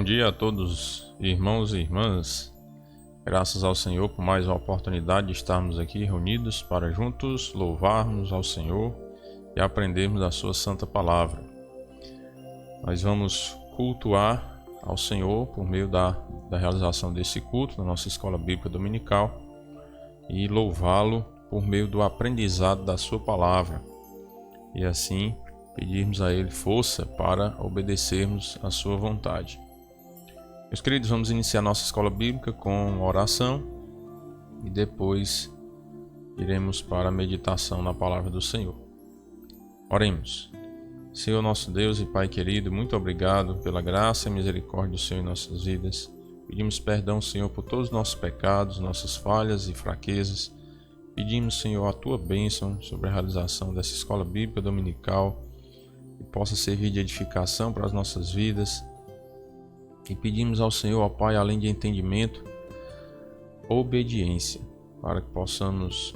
Bom dia a todos, irmãos e irmãs. Graças ao Senhor por mais uma oportunidade de estarmos aqui reunidos para juntos louvarmos ao Senhor e aprendermos da sua santa palavra. Nós vamos cultuar ao Senhor por meio da realização desse culto na nossa escola bíblica dominical e louvá-lo por meio do aprendizado da sua palavra e assim pedirmos a Ele força para obedecermos a sua vontade. Meus queridos, vamos iniciar nossa escola bíblica com uma oração e depois iremos para a meditação na palavra do Senhor. Oremos. Senhor nosso Deus e Pai querido, muito obrigado pela graça e misericórdia do Senhor em nossas vidas. Pedimos perdão, Senhor, por todos os nossos pecados, nossas falhas e fraquezas. Pedimos, Senhor, a Tua bênção sobre a realização dessa escola bíblica dominical, que possa servir de edificação para as nossas vidas. E pedimos ao Senhor, ó Pai, além de entendimento, obediência, para que possamos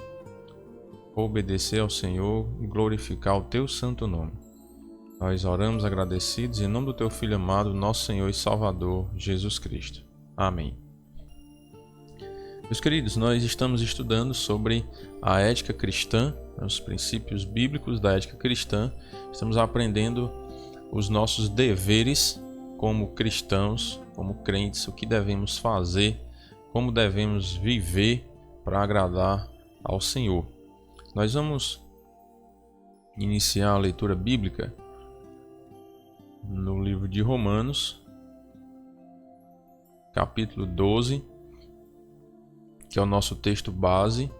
obedecer ao Senhor e glorificar o Teu santo nome. Nós oramos agradecidos em nome do Teu Filho amado, nosso Senhor e Salvador, Jesus Cristo. Amém. Meus queridos, nós estamos estudando sobre a ética cristã, os princípios bíblicos da ética cristã. Estamos aprendendo os nossos deveres como cristãos, como crentes, o que devemos fazer, como devemos viver para agradar ao Senhor. Nós vamos iniciar a leitura bíblica no livro de Romanos, capítulo 12, que é o nosso texto base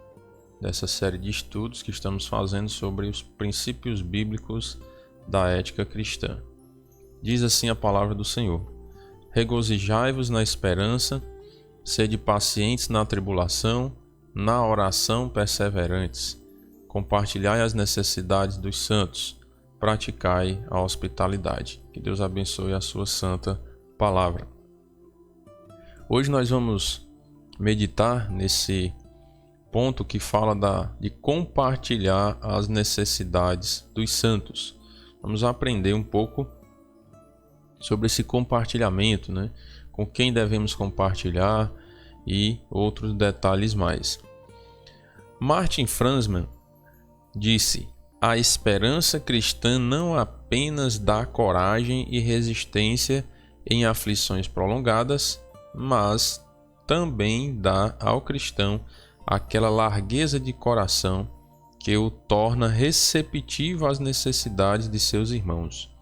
dessa série de estudos que estamos fazendo sobre os princípios bíblicos da ética cristã. Diz assim a palavra do Senhor: regozijai-vos na esperança, sede pacientes na tribulação, na oração perseverantes, compartilhai as necessidades dos santos, praticai a hospitalidade. Que Deus abençoe a sua santa palavra. Hoje nós vamos meditar nesse ponto que fala de compartilhar as necessidades dos santos. Vamos aprender um pouco sobre esse compartilhamento, com quem devemos compartilhar e outros detalhes mais. Martin Franzmann disse: a esperança cristã não apenas dá coragem e resistência em aflições prolongadas, mas também dá ao cristão aquela largueza de coração que o torna receptivo às necessidades de seus irmãos.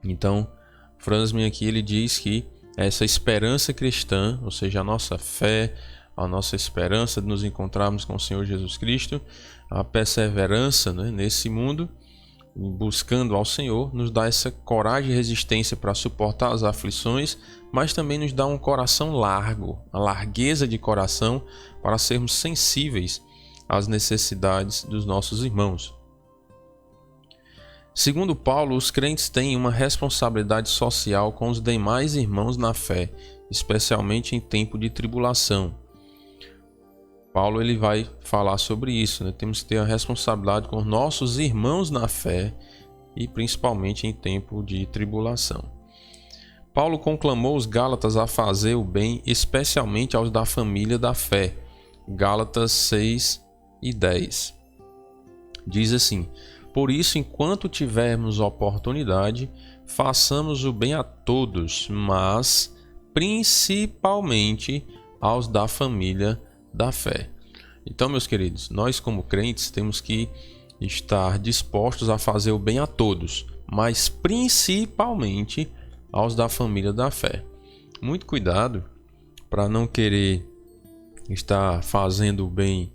Então, Franzmann aqui ele diz que essa esperança cristã, ou seja, a nossa fé, a nossa esperança de nos encontrarmos com o Senhor Jesus Cristo, a perseverança nesse mundo, buscando ao Senhor, nos dá essa coragem e resistência para suportar as aflições, mas também nos dá um coração largo, a largueza de coração para sermos sensíveis às necessidades dos nossos irmãos. Segundo Paulo, os crentes têm uma responsabilidade social com os demais irmãos na fé, especialmente em tempo de tribulação. Paulo ele vai falar sobre isso, Temos que ter a responsabilidade com os nossos irmãos na fé e principalmente em tempo de tribulação. Paulo conclamou os Gálatas a fazer o bem, especialmente aos da família da fé. Gálatas 6 e 10. Diz assim: por isso, enquanto tivermos oportunidade, façamos o bem a todos, mas principalmente aos da família da fé. Então, meus queridos, nós como crentes temos que estar dispostos a fazer o bem a todos, mas principalmente aos da família da fé. Muito cuidado para não querer estar fazendo o bem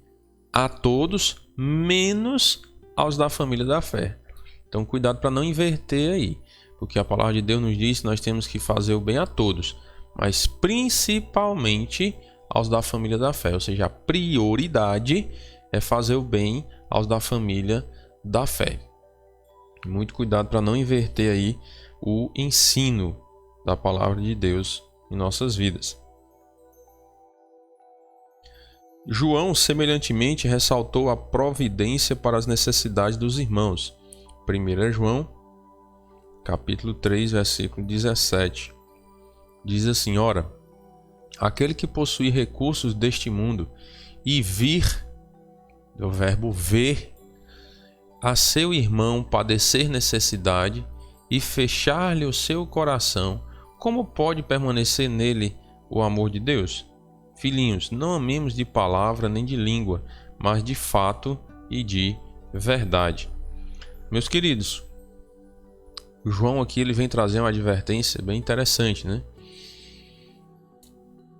a todos, menos aos da família da fé. Então, cuidado para não inverter aí, porque a palavra de Deus nos diz que nós temos que fazer o bem a todos, mas principalmente aos da família da fé, ou seja, a prioridade é fazer o bem aos da família da fé. Muito cuidado para não inverter aí o ensino da palavra de Deus em nossas vidas. João, semelhantemente, ressaltou a providência para as necessidades dos irmãos. 1 João, capítulo 3, versículo 17. Diz assim: ora, aquele que possui recursos deste mundo e vir, do verbo ver, a seu irmão padecer necessidade e fechar-lhe o seu coração, como pode permanecer nele o amor de Deus? Filhinhos, não amemos de palavra nem de língua, mas de fato e de verdade. Meus queridos, o João aqui ele vem trazer uma advertência bem interessante, né?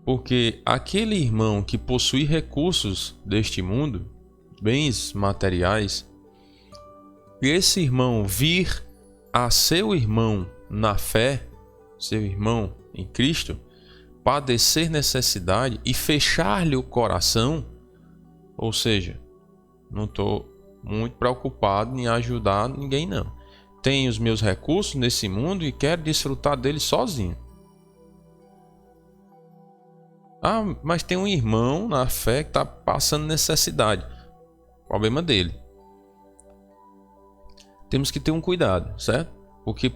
Porque aquele irmão que possui recursos deste mundo, bens materiais, e esse irmão vir a seu irmão na fé, seu irmão em Cristo, padecer necessidade e fechar-lhe o coração, ou seja, não estou muito preocupado em ajudar ninguém não. Tenho os meus recursos nesse mundo e quero desfrutar deles sozinho. Ah, mas tem um irmão na fé que está passando necessidade. Problema dele. Temos que ter um cuidado, certo? Porque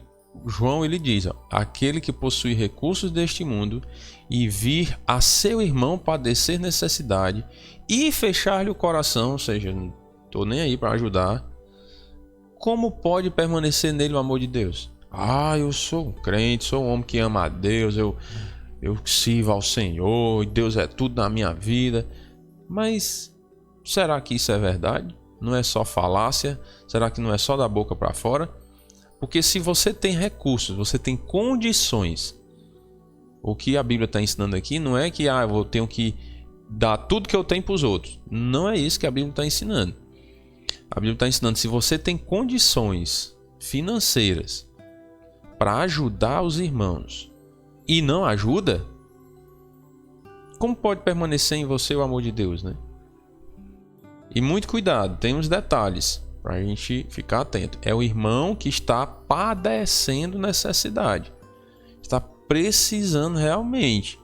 João ele diz, ó, aquele que possui recursos deste mundo e vir a seu irmão padecer necessidade e fechar-lhe o coração, ou seja, não estou nem aí para ajudar, como pode permanecer nele o amor de Deus? Ah, eu sou um crente, sou um homem que ama a Deus, eu sirvo ao Senhor, Deus é tudo na minha vida. Mas será que isso é verdade? Não é só falácia? Será que não é só da boca para fora? Porque se você tem recursos, você tem condições, o que a Bíblia está ensinando aqui não é que eu tenho que dar tudo que eu tenho para os outros. Não é isso que a Bíblia está ensinando. A Bíblia está ensinando, se você tem condições financeiras para ajudar os irmãos e não ajuda, como pode permanecer em você o amor de Deus, né? E muito cuidado, tem uns detalhes para a gente ficar atento. É o irmão que está padecendo necessidade, está precisando realmente.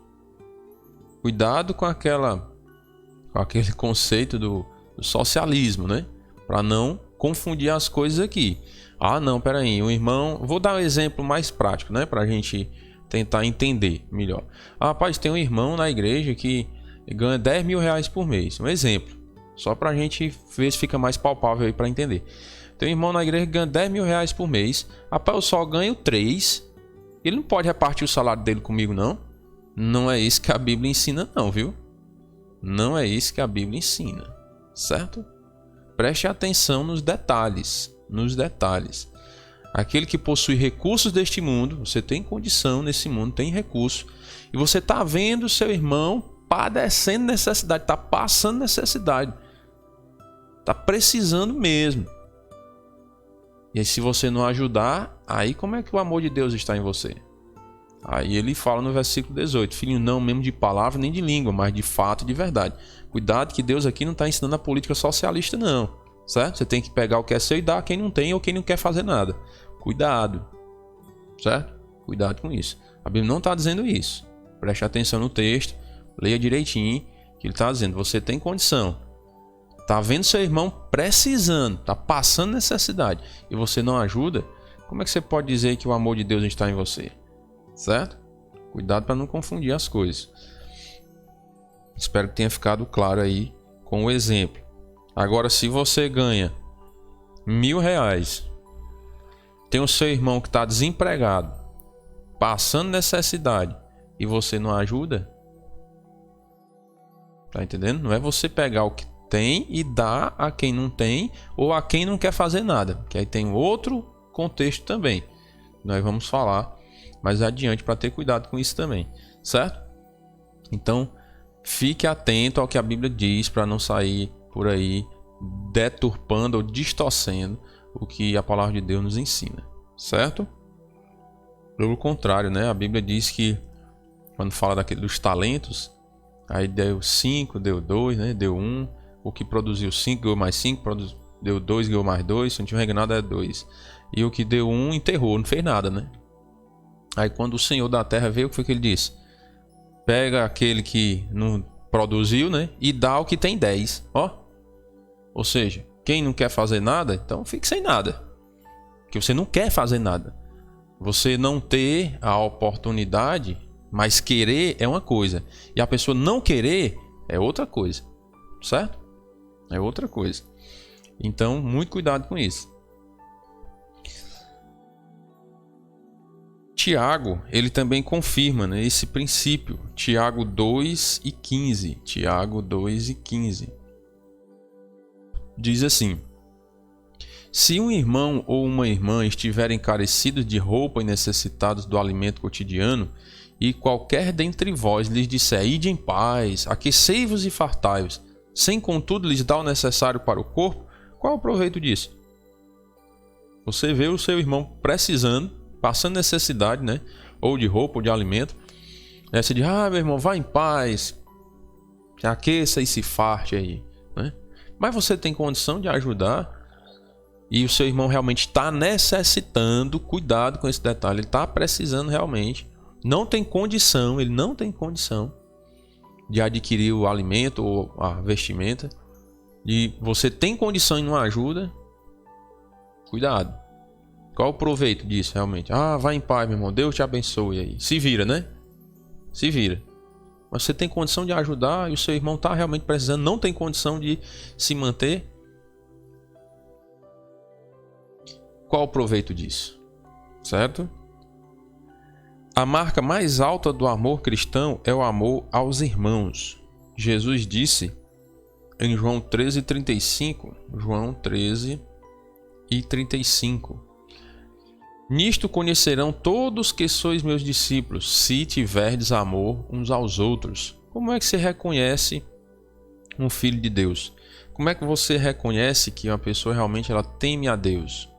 Cuidado com aquele conceito do socialismo, né? Para não confundir as coisas aqui. Ah, não, peraí, o irmão... Vou dar um exemplo mais prático, né? Para a gente tentar entender melhor. Ah, rapaz, tem um irmão na igreja que ganha 10 mil reais por mês. Um exemplo. Só para a gente ver se fica mais palpável aí para entender. Tem um irmão na igreja que ganha 10 mil reais por mês. Rapaz, eu só ganho 3. Ele não pode repartir o salário dele comigo, não? Não é isso que a Bíblia ensina, não, viu? Não é isso que a Bíblia ensina. Certo? Preste atenção nos detalhes. Nos detalhes. Aquele que possui recursos deste mundo, você tem condição nesse mundo, tem recurso, e você está vendo seu irmão padecendo necessidade, está passando necessidade, está precisando mesmo. E aí, se você não ajudar, aí como é que o amor de Deus está em você? Aí ele fala no versículo 18: filho, não mesmo de palavra nem de língua, mas de fato e de verdade. Cuidado que Deus aqui não está ensinando a política socialista, não. Certo? Você tem que pegar o que é seu e dar a quem não tem ou quem não quer fazer nada. Cuidado. Certo? Cuidado com isso. A Bíblia não está dizendo isso. Preste atenção no texto. Leia direitinho. Que ele está dizendo, você tem condição. Está vendo seu irmão precisando. Está passando necessidade. E você não ajuda. Como é que você pode dizer que o amor de Deus está em você? Certo? Cuidado para não confundir as coisas. Espero que tenha ficado claro aí com o exemplo. Agora, se você ganha 1.000 reais, tem o seu irmão que está desempregado, passando necessidade, e você não ajuda, tá entendendo? Não é você pegar o que tem e dar a quem não tem ou a quem não quer fazer nada, que aí tem outro contexto também. Nós vamos falar mais adiante para ter cuidado com isso também, certo? Então, fique atento ao que a Bíblia diz para não sair por aí deturpando ou distorcendo o que a palavra de Deus nos ensina, certo? Pelo contrário, né? A Bíblia diz que quando fala dos talentos, aí deu 5, deu 2, né? Deu 1, o que produziu 5 ganhou mais 5, deu 2, ganhou mais 2, se não tiver enganado é 2. E o que deu 1 enterrou, não fez nada, né? Aí quando o Senhor da terra veio, o que foi que ele disse? Pega aquele que não produziu, né? E dá o que tem 10, ó. Ou seja, quem não quer fazer nada, então fique sem nada. Porque você não quer fazer nada. Você não ter a oportunidade Mas querer é uma coisa. E a pessoa não querer é outra coisa. Certo? É outra coisa. Então, muito cuidado com isso. Tiago, ele também confirma, né, esse princípio. Tiago 2:15. Tiago 2:15. Diz assim: se um irmão ou uma irmã estiverem carecidos de roupa e necessitados do alimento cotidiano, e qualquer dentre vós lhes disser: ide em paz, aquecei-vos e fartai-vos, sem contudo lhes dar o necessário para o corpo, qual é o proveito disso? Você vê o seu irmão precisando, passando necessidade, né? Ou de roupa ou de alimento. Aí você diz: meu irmão, vá em paz, aqueça e se farte aí, né? Mas você tem condição de ajudar e o seu irmão realmente está necessitando, cuidado com esse detalhe, ele está precisando realmente, não tem condição, ele não tem condição de adquirir o alimento ou a vestimenta, e você tem condição e não ajuda, cuidado. Qual o proveito disso realmente? Vai em paz, meu irmão, Deus te abençoe aí. Se vira, né? Se vira. Mas você tem condição de ajudar e o seu irmão está realmente precisando, não tem condição de se manter. Qual o proveito disso? Certo? A marca mais alta do amor cristão é o amor aos irmãos. Jesus disse em João 13:35, João 13:35, nisto conhecerão todos que sois meus discípulos, se tiverdes amor uns aos outros. Como é que você reconhece um filho de Deus? Como é que você reconhece que uma pessoa realmente ela teme a Deus?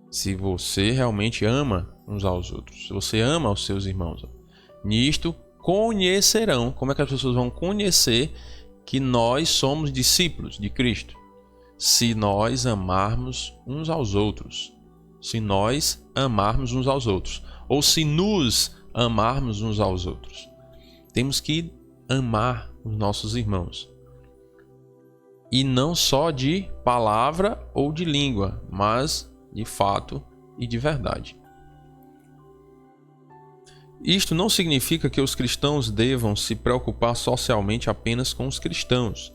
Se você realmente ama uns aos outros, se você ama os seus irmãos. Nisto conhecerão. Como é que as pessoas vão conhecer que nós somos discípulos de Cristo? Se nós amarmos uns aos outros. Se nós amarmos uns aos outros. Ou se nos amarmos uns aos outros. Temos que amar os nossos irmãos. E não só de palavra ou de língua, mas de fato e de verdade. Isto não significa que os cristãos devam se preocupar socialmente apenas com os cristãos.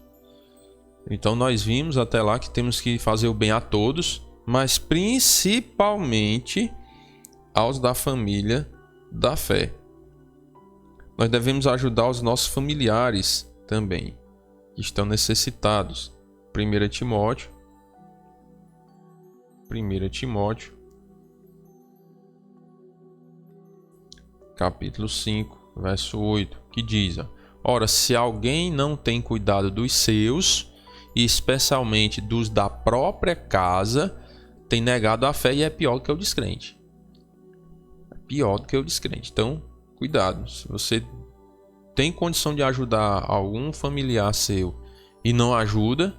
Então nós vimos até lá que temos que fazer o bem a todos, mas principalmente aos da família da fé. Nós devemos ajudar os nossos familiares também, que estão necessitados. 1 Timóteo, capítulo 5, verso 8, que diz: ora, se alguém não tem cuidado dos seus, e especialmente dos da própria casa, tem negado a fé e é pior do que o descrente. É pior do que o descrente. Então, cuidado. Se você tem condição de ajudar algum familiar seu e não ajuda,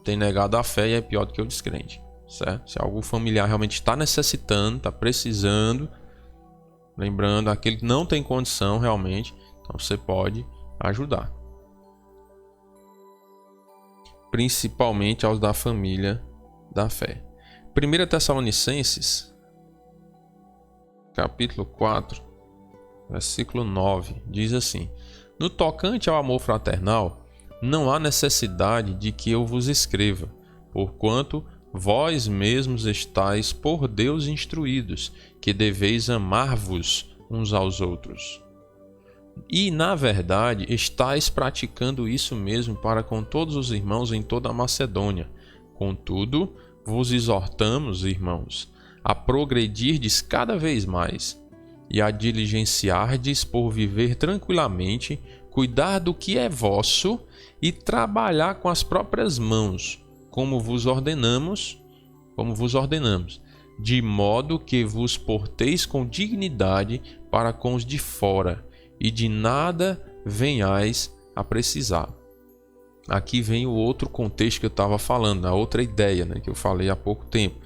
tem negado a fé e é pior do que o descrente, certo? Se algum familiar realmente está necessitando, está precisando, lembrando, aquele que não tem condição realmente, então você pode ajudar. Principalmente aos da família da fé. 1 Tessalonicenses, capítulo 4, versículo 9, diz assim: no tocante ao amor fraternal, não há necessidade de que eu vos escreva, porquanto vós mesmos estáis por Deus instruídos, que deveis amar-vos uns aos outros. E, na verdade, estáis praticando isso mesmo para com todos os irmãos em toda a Macedônia. Contudo, vos exortamos, irmãos, a progredirdes cada vez mais, e a diligenciardes por viver tranquilamente, cuidar do que é vosso e trabalhar com as próprias mãos, como vos ordenamos, de modo que vos porteis com dignidade para com os de fora, e de nada venhais a precisar. Aqui vem o outro contexto que eu estava falando, a outra ideia, né, que eu falei há pouco tempo,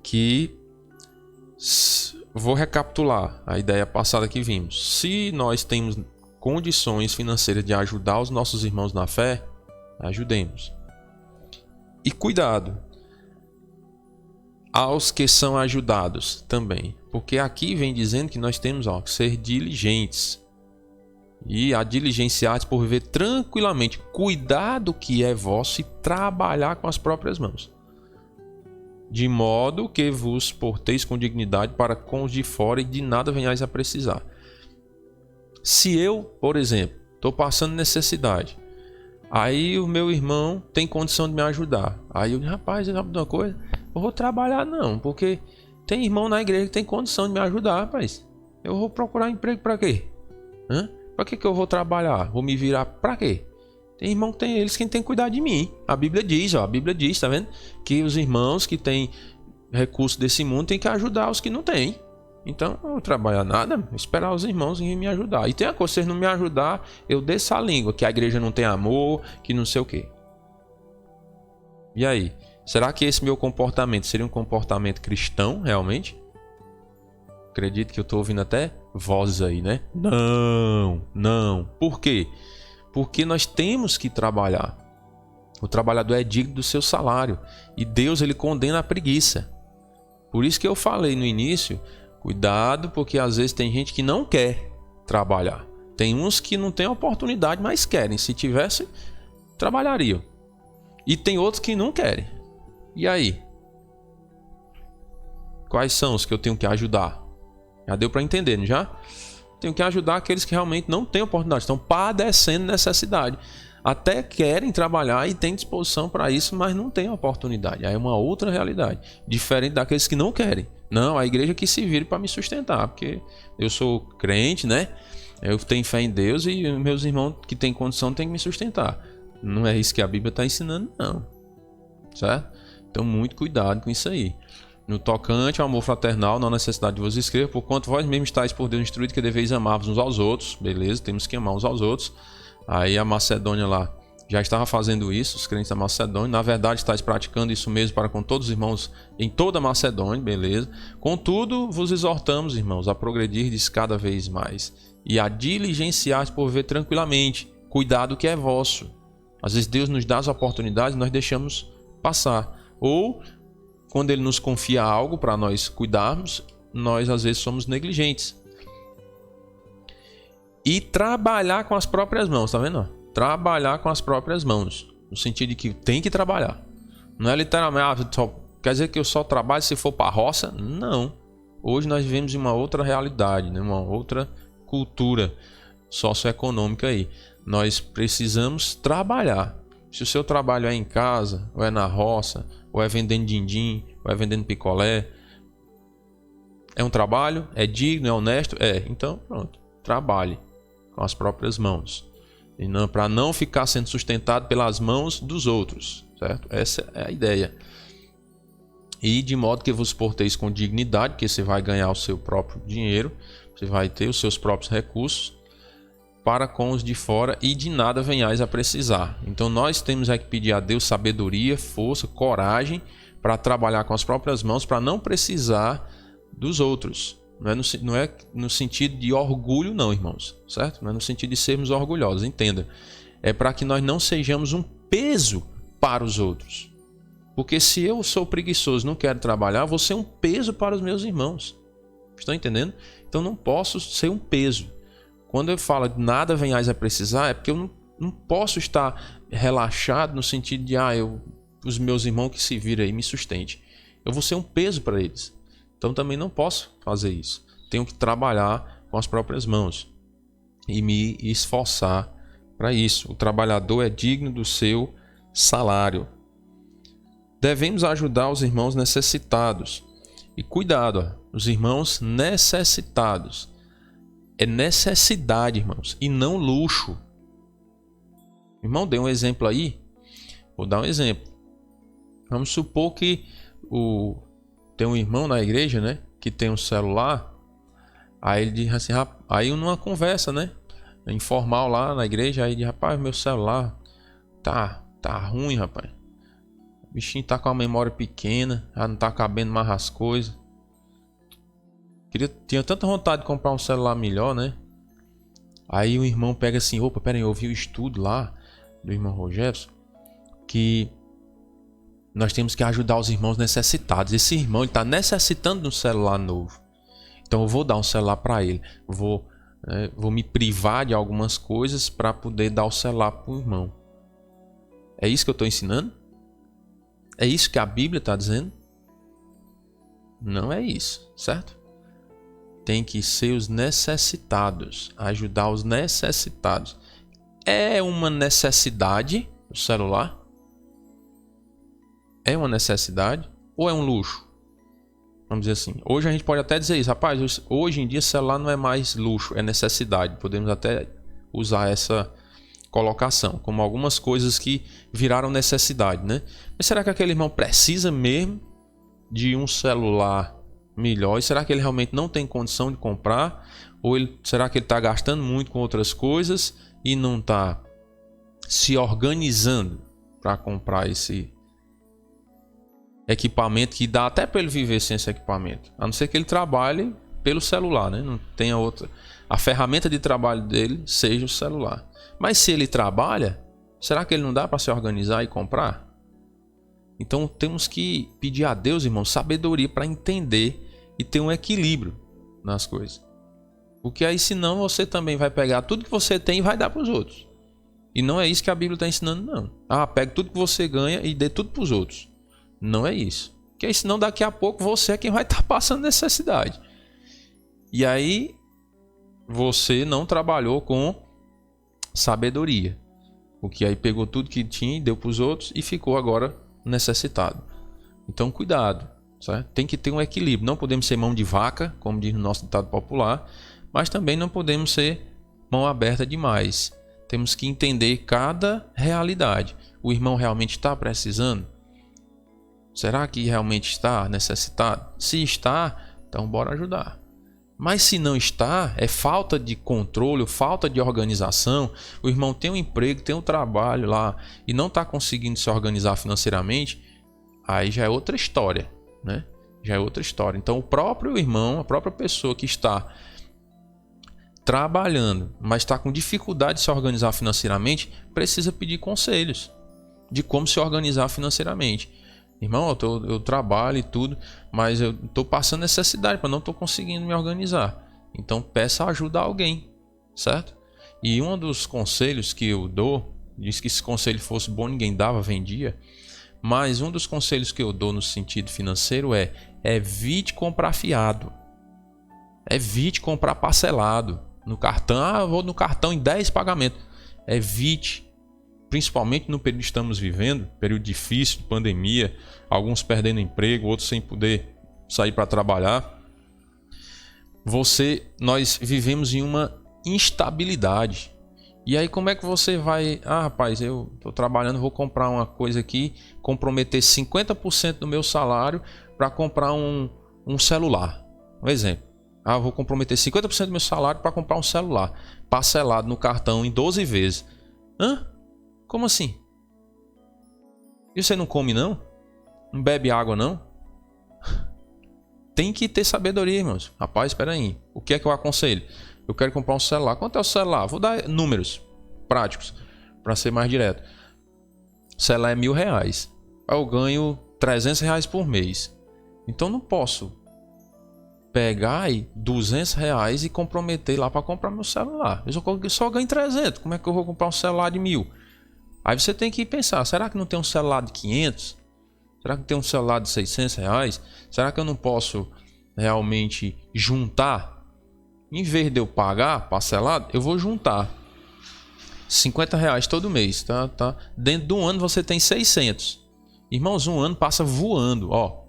que vou recapitular a ideia passada que vimos. Se nós temos condições financeiras de ajudar os nossos irmãos na fé, ajudemos. E cuidado, aos que são ajudados também. Porque aqui vem dizendo que nós temos que ser diligentes. E a diligenciar por viver tranquilamente, cuidar do que é vosso e trabalhar com as próprias mãos. De modo que vos porteis com dignidade para com os de fora e de nada venhais a precisar. Se eu, por exemplo, estou passando necessidade, aí o meu irmão tem condição de me ajudar. Aí eu digo, rapaz, sabe de uma coisa? Eu vou trabalhar não, porque tem irmão na igreja que tem condição de me ajudar, rapaz. Eu vou procurar emprego para quê? Para que eu vou trabalhar? Vou me virar para quê? Tem irmão que tem eles quem tem que cuidar de mim. A Bíblia diz, tá vendo? Que os irmãos que têm recursos desse mundo têm que ajudar os que não têm. Então, eu não vou trabalhar nada, esperar os irmãos virem me ajudar. E tem a coisa, se vocês não me ajudar, eu desço a língua, que a igreja não tem amor, que não sei o quê. E aí? Será que esse meu comportamento seria um comportamento cristão, realmente? Acredito que eu estou ouvindo até vozes aí, né? Não. Por quê? Porque nós temos que trabalhar. O trabalhador é digno do seu salário. E Deus, ele condena a preguiça. Por isso que eu falei no início, cuidado, porque às vezes tem gente que não quer trabalhar. Tem uns que não têm oportunidade, mas querem. Se tivesse, trabalhariam. E tem outros que não querem. E aí? Quais são os que eu tenho que ajudar? Já deu para entender, não já? Tenho que ajudar aqueles que realmente não têm oportunidade, estão padecendo necessidade. Até querem trabalhar e têm disposição para isso, mas não têm oportunidade. Aí é uma outra realidade, diferente daqueles que não querem. Não, a igreja que se vire para me sustentar, porque eu sou crente, né? Eu tenho fé em Deus e meus irmãos que têm condição têm que me sustentar. Não é isso que a Bíblia está ensinando, não. Certo? Então, muito cuidado com isso aí. No tocante ao amor fraternal, não há necessidade de vos escrever, porquanto vós mesmos estáis por Deus instruídos que deveis amar-vos uns aos outros. Beleza, temos que amar uns aos outros. Aí a Macedônia lá já estava fazendo isso, os crentes da Macedônia. Na verdade, estáis praticando isso mesmo para com todos os irmãos em toda a Macedônia, beleza. Contudo, vos exortamos, irmãos, a progredirdes cada vez mais e a diligenciar por viver tranquilamente. Cuidado que é vosso. Às vezes Deus nos dá as oportunidades e nós deixamos passar. Ou, quando Ele nos confia algo para nós cuidarmos, nós às vezes somos negligentes. E trabalhar com as próprias mãos, tá vendo? Trabalhar com as próprias mãos. No sentido de que tem que trabalhar. Não é literalmente, quer dizer que eu só trabalho se for para a roça? Não. Hoje nós vivemos em uma outra realidade, né? Uma outra cultura socioeconômica aí. Nós precisamos trabalhar. Se o seu trabalho é em casa, ou é na roça, ou é vendendo din-din, ou é vendendo picolé, é um trabalho? É digno? É honesto? É. Então, pronto. Trabalhe com as próprias mãos. E não, para não ficar sendo sustentado pelas mãos dos outros. Certo? Essa é a ideia. E de modo que vos porteis com dignidade, porque você vai ganhar o seu próprio dinheiro, você vai ter os seus próprios recursos, para com os de fora e de nada venhais a precisar. Então nós temos que pedir a Deus sabedoria, força, coragem para trabalhar com as próprias mãos, para não precisar dos outros. Não é no sentido de orgulho não, irmãos, certo? Não é no sentido de sermos orgulhosos, entenda. É para que nós não sejamos um peso para os outros. Porque se eu sou preguiçoso e não quero trabalhar, eu vou ser um peso para os meus irmãos. Estão entendendo? Então não posso ser um peso. Quando eu falo de nada venhais a precisar, é porque eu não posso estar relaxado no sentido de os meus irmãos que se viram aí me sustente. Eu vou ser um peso para eles. Então também não posso fazer isso. Tenho que trabalhar com as próprias mãos e me esforçar para isso. O trabalhador é digno do seu salário. Devemos ajudar os irmãos necessitados. E cuidado, os irmãos necessitados. É necessidade, irmãos, e não luxo. Irmão, dê um exemplo aí. Vou dar um exemplo. Vamos supor que tem um irmão na igreja, né, que tem um celular. Aí ele diz assim, aí numa conversa, né, informal lá na igreja, aí diz, rapaz, meu celular tá ruim, rapaz. O bichinho tá com a memória pequena, já não tá cabendo mais as coisas. Tinha tanta vontade de comprar um celular melhor, né? Aí o irmão pega assim, opa, pera aí, eu ouvi o estudo lá do irmão Rogério que Nós temos que ajudar os irmãos necessitados. Esse irmão está necessitando de um celular novo. Então eu vou dar um celular para ele. Vou me privar de algumas coisas para poder dar o celular para o irmão. É isso que eu estou ensinando? É isso que a Bíblia está dizendo? Não é isso, certo? Tem que ser os necessitados. Ajudar os necessitados. É uma necessidade o celular? É uma necessidade ou é um luxo? Vamos dizer assim. Hoje a gente pode até dizer isso. Rapaz, hoje em dia celular não é mais luxo, é necessidade. Podemos até usar essa colocação como algumas coisas que viraram necessidade, né? Mas será que aquele irmão precisa mesmo de um celular melhor? E será que ele realmente não tem condição de comprar? Ou será que ele está gastando muito com outras coisas e não está se organizando para comprar esse equipamento que dá até para ele viver sem esse equipamento, a não ser que ele trabalhe pelo celular, né? Não tenha outra, a ferramenta de trabalho dele seja o celular. Mas se ele trabalha, será que ele não dá para se organizar e comprar? Então temos que pedir a Deus, irmão, sabedoria para entender e ter um equilíbrio nas coisas, porque aí senão você também vai pegar tudo que você tem e vai dar para os outros, e não é isso que a Bíblia está ensinando, não. Pega tudo que você ganha e dê tudo para os outros. Não é isso. Porque senão daqui a pouco você é quem vai estar passando necessidade. E aí você não trabalhou com sabedoria. Porque aí pegou tudo que tinha e deu para os outros e ficou agora necessitado. Então cuidado, certo? Tem que ter um equilíbrio. Não podemos ser mão de vaca, como diz no nosso ditado popular, mas também não podemos ser mão aberta demais. Temos que entender cada realidade. O irmão realmente está precisando? Será que realmente está necessitado? Se está, então bora ajudar. Mas se não está, é falta de controle, falta de organização. O irmão tem um emprego, tem um trabalho lá e não está conseguindo se organizar financeiramente, aí já é outra história, né? Já é outra história. Então o próprio irmão, a própria pessoa que está trabalhando, mas está com dificuldade de se organizar financeiramente, precisa pedir conselhos de como se organizar financeiramente. Irmão, eu trabalho e tudo, mas eu estou passando necessidade, não estou conseguindo me organizar. Então peça ajuda a alguém, certo? E um dos conselhos que eu dou, diz que se conselho fosse bom ninguém dava, vendia. Mas um dos conselhos que eu dou no sentido financeiro é: evite comprar fiado. Evite comprar parcelado no cartão. Eu vou no cartão em 10 pagamentos. Evite. Principalmente no período que estamos vivendo, período difícil de pandemia, alguns perdendo emprego, outros sem poder sair para trabalhar. Nós vivemos em uma instabilidade. E aí como é que você vai... rapaz, eu estou trabalhando, vou comprar uma coisa aqui, comprometer 50% do meu salário para comprar um celular. Um exemplo. Vou comprometer 50% do meu salário para comprar um celular, parcelado no cartão em 12 vezes. Como assim? E você não come não? Não bebe água não? Tem que ter sabedoria, irmãos. Rapaz, espera aí. O que é que eu aconselho? Eu quero comprar um celular. Quanto é o celular? Vou dar números práticos para ser mais direto. O celular é R$1.000. Eu ganho R$300 por mês. Então não posso pegar aí R$200 e comprometer lá para comprar meu celular. Eu só ganho 300. Como é que eu vou comprar um celular de 1.000? Aí você tem que pensar, será que não tem um celular de 500? Será que tem um celular de R$600? Será que eu não posso realmente juntar? Em vez de eu pagar parcelado, eu vou juntar R$50 todo mês, tá? Dentro de um ano você tem 600. Irmãos, um ano passa voando, ó.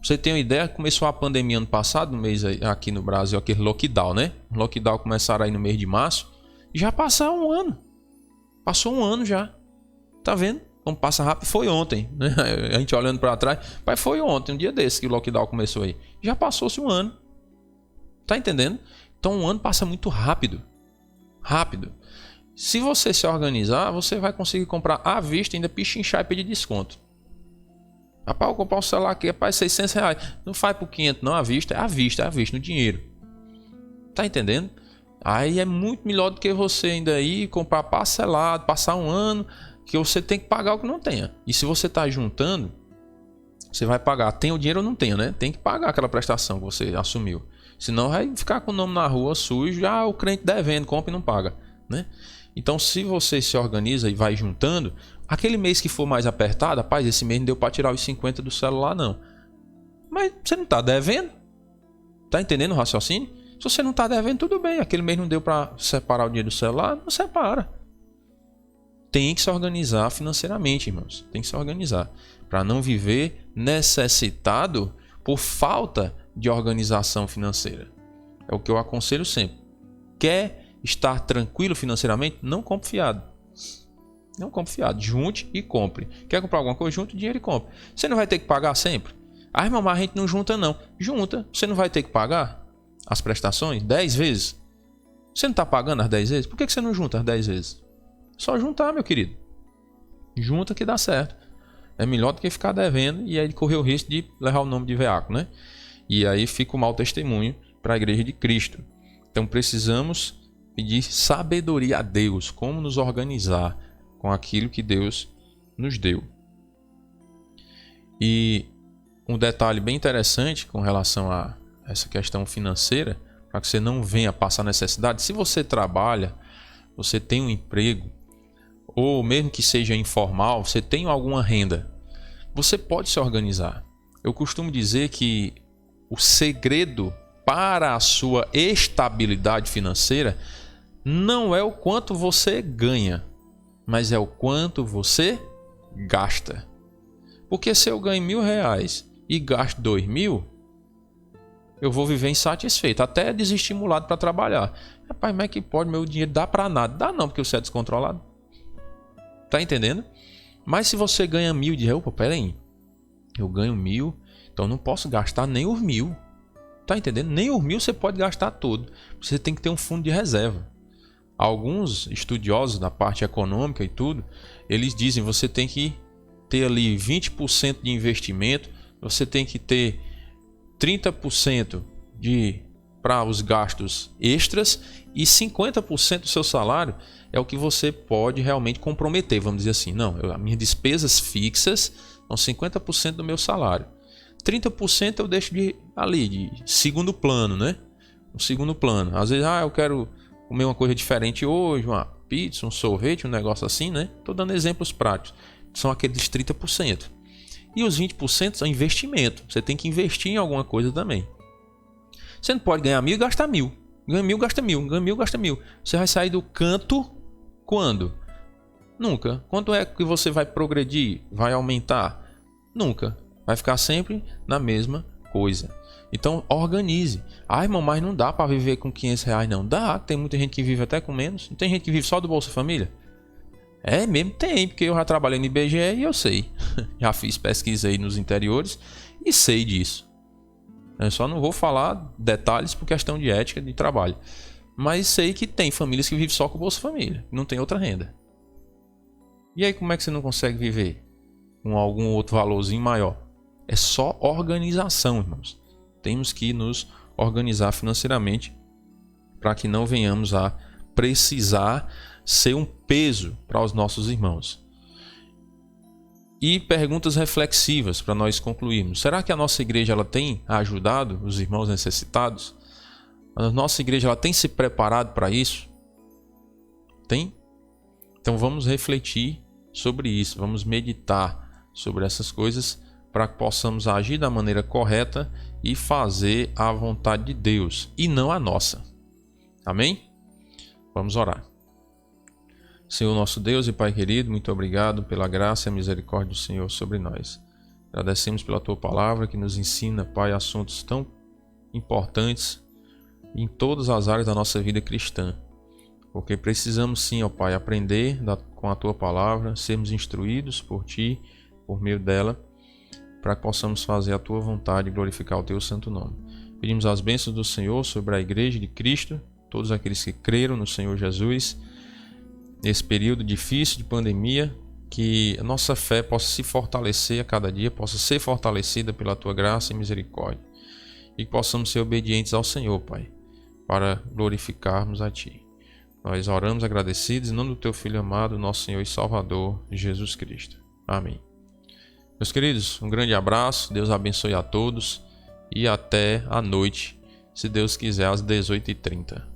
Você tem uma ideia? Começou a pandemia ano passado, no mês aqui no Brasil, aquele lockdown, né? O lockdown começaram aí no mês de março. E já passou um ano. Passou um ano já. Tá vendo? Como passa rápido. Foi ontem, né? A gente olhando para trás. Mas foi ontem, um dia desse que o lockdown começou aí. Já passou-se um ano. Tá entendendo? Então um ano passa muito rápido. Rápido. Se você se organizar, você vai conseguir comprar à vista, ainda pichinchar e pedir desconto. Rapaz, eu vou comprar um celular aqui, rapaz, R$600. Não faz por 500 não, à vista. É à vista, no dinheiro. Tá entendendo? Aí é muito melhor do que você ainda ir comprar parcelado, passar um ano que você tem que pagar o que não tenha. E se você está juntando, você vai pagar. Tem o dinheiro ou não tem, né? Tem que pagar aquela prestação que você assumiu. Senão vai ficar com o nome na rua sujo, já o crente devendo, compra e não paga, né? Então, se você se organiza e vai juntando, aquele mês que for mais apertado, rapaz, esse mês não deu para tirar os 50 do celular, não. Mas você não está devendo? Tá entendendo o raciocínio? Se você não está devendo, tudo bem. Aquele mês não deu para separar o dinheiro do celular, não separa. Tem que se organizar financeiramente, irmãos. Tem que se organizar para não viver necessitado por falta de organização financeira. É o que eu aconselho sempre. Quer estar tranquilo financeiramente? Não compre fiado. Não compre fiado. Junte e compre. Quer comprar alguma coisa? Junte o dinheiro e compre. Você não vai ter que pagar sempre? Ah, irmão, mas a gente não junta não. Junta. Você não vai ter que pagar as prestações 10 vezes? Você não está pagando as 10 vezes? Por que você não junta as 10 vezes? Só juntar, meu querido. Junta que dá certo. É melhor do que ficar devendo e aí correr o risco de levar o nome de veaco, né? E aí fica o mau testemunho para a igreja de Cristo. Então precisamos pedir sabedoria a Deus, como nos organizar com aquilo que Deus nos deu. E um detalhe bem interessante com relação a essa questão financeira, para que você não venha passar necessidade. Se você trabalha, você tem um emprego, ou mesmo que seja informal, você tem alguma renda, você pode se organizar. Eu costumo dizer que o segredo para a sua estabilidade financeira não é o quanto você ganha, mas é o quanto você gasta. Porque se eu ganho R$1.000 e gasto 2.000, eu vou viver insatisfeito, até desestimulado para trabalhar. Rapaz, mas é que pode, meu dinheiro dá para nada. Dá não, porque você é descontrolado. Tá entendendo? Mas se você ganha 1.000 de real, opa, pera aí, eu ganho 1.000, então não posso gastar nem os 1.000. Tá entendendo? Nem os 1.000 você pode gastar todo. Você tem que ter um fundo de reserva. Alguns estudiosos da parte econômica e tudo, eles dizem que você tem que ter ali 20% de investimento, você tem que ter 30% para os gastos extras e 50% do seu salário é o que você pode realmente comprometer, vamos dizer assim. Não, as minhas despesas fixas são 50% do meu salário. 30% eu deixo de segundo plano, né? Um segundo plano. Às vezes, eu quero comer uma coisa diferente hoje, uma pizza, um sorvete, um negócio assim, né? Estou dando exemplos práticos. São aqueles 30%. E os 20% são investimento. Você tem que investir em alguma coisa também. Você não pode ganhar 1.000 e gastar 1.000. Ganha 1.000, gasta 1.000. Ganha 1.000, gasta 1.000. Você vai sair do canto quando? Nunca. Quando é que você vai progredir? Vai aumentar? Nunca. Vai ficar sempre na mesma coisa. Então, organize. Ah, irmão, mas não dá para viver com R$500, não. Dá. Tem muita gente que vive até com menos. Não tem gente que vive só do Bolsa Família? É mesmo, tem, porque eu já trabalhei no IBGE e eu sei. Já fiz pesquisa aí nos interiores e sei disso. Eu só não vou falar detalhes por questão de ética de trabalho. Mas sei que tem famílias que vivem só com o Bolsa Família, não tem outra renda. E aí como é que você não consegue viver com algum outro valorzinho maior? É só organização, irmãos. Temos que nos organizar financeiramente para que não venhamos a precisar ser um peso para os nossos irmãos. E perguntas reflexivas para nós concluirmos. Será que a nossa igreja ela tem ajudado os irmãos necessitados? A nossa igreja ela tem se preparado para isso? Tem? Então vamos refletir sobre isso, vamos meditar sobre essas coisas para que possamos agir da maneira correta e fazer a vontade de Deus e não a nossa. Amém? Vamos orar. Senhor nosso Deus e Pai querido, muito obrigado pela graça e a misericórdia do Senhor sobre nós. Agradecemos pela Tua palavra que nos ensina, Pai, assuntos tão importantes em todas as áreas da nossa vida cristã. Porque precisamos sim, ó Pai, aprender com a Tua palavra, sermos instruídos por Ti, por meio dela, para que possamos fazer a Tua vontade e glorificar o Teu santo nome. Pedimos as bênçãos do Senhor sobre a igreja de Cristo, todos aqueles que creram no Senhor Jesus, nesse período difícil de pandemia, que a nossa fé possa se fortalecer a cada dia, possa ser fortalecida pela Tua graça e misericórdia, e que possamos ser obedientes ao Senhor, Pai, para glorificarmos a Ti. Nós oramos agradecidos em nome do Teu Filho amado, nosso Senhor e Salvador, Jesus Cristo. Amém. Meus queridos, um grande abraço, Deus abençoe a todos e até a noite, se Deus quiser, às 18h30.